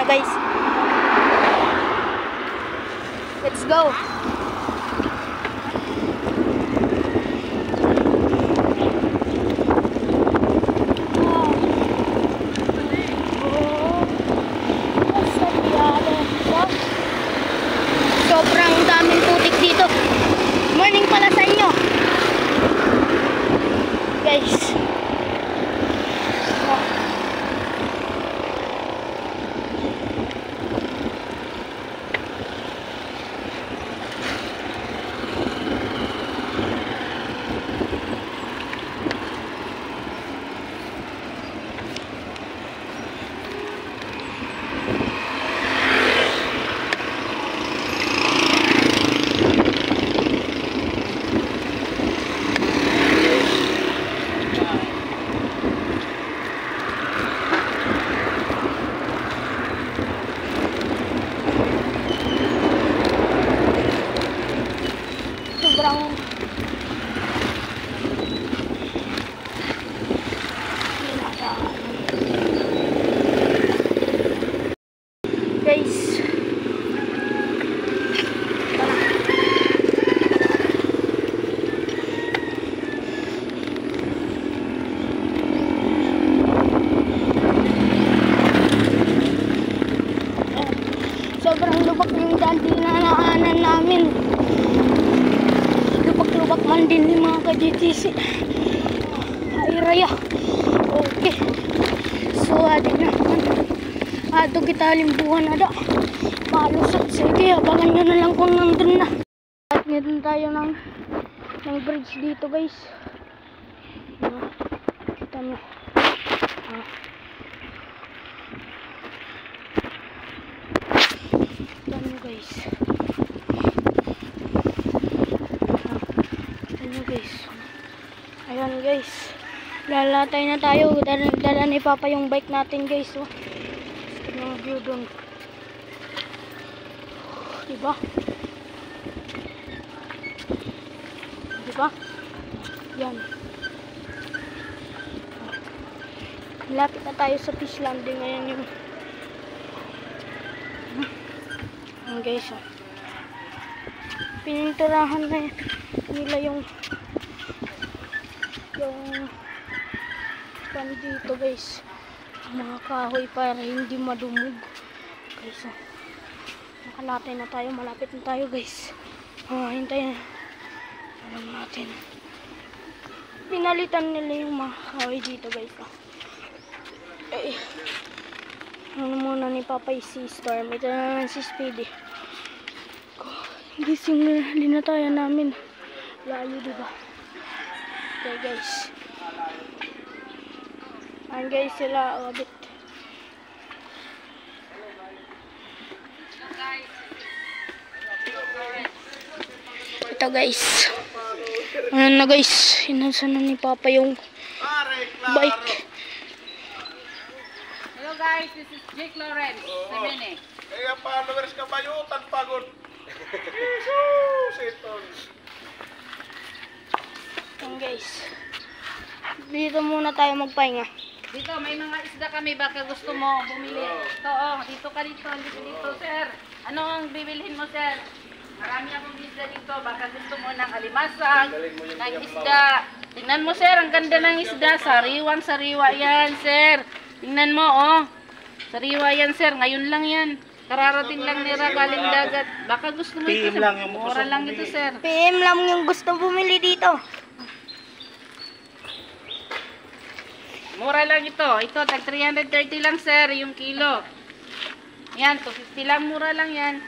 dito guys. Let's go. Sobrang daming putik dito. Morning pala sa inyo guys. Guys, sobrang lubak yung daan dinanaanan namin. Lubak-lubak man din yung mga ka-GTC. Ay raya. Okay, so adin naman ato kita limbuhan ada palusot. Sige, abangan nyo na lang kung nandun na. At ngayon tayo ng bridge dito guys. Kita nyo. Kita nyo guys. Kita nyo guys. Ayan guys, lalatay na tayo. Dala ni Papa yung bike natin guys. Yung view dun, diba? Diba? Yan. Lapit na tayo sa fish landing. Ngayon yung guys, pininturahan na nila yung pan dito guys, mga kahoy para hindi madumog guys. Nakalatay na tayo, malapit na tayo guys. Hintayin natin. Pinalitan nila yung mga kahoy dito guys. Ano muna ni Papa si Storm. Ito na naman si Speedy. Gising na linatayan namin. Layo diba? Okay guys. Ayan guys sila, bit. Ito guys. Ayan na guys. Inasan na ni Papa yung bike. Hello guys, this is Jake Lawrence. Semene. Kaya followers ka ba yun? Tanpagod. Jesus! Ito. Ayan guys. Dito muna tayo magpahinga. Dito, may mga isda kami. Baka gusto mo bumili. Ito, dito ka dito. Dito, sir. Ano ang bibilhin mo, sir? Marami akong isda dito. Baka gusto mo ng alimasag, ng isda. Tingnan mo, sir. Ang ganda ng isda. Sariwang sariwa yan, sir. Tingnan mo, Sariwa yan, sir. Ngayon lang yan. Kararating lang nila galing dagat. Baka gusto mo ito, sir. Mura lang ito, sir. PM lang yung gusto bumili dito. Mura lang ito. Ito, tag 330 lang, sir, yung kilo. Yan, 250 lang, mura lang yan.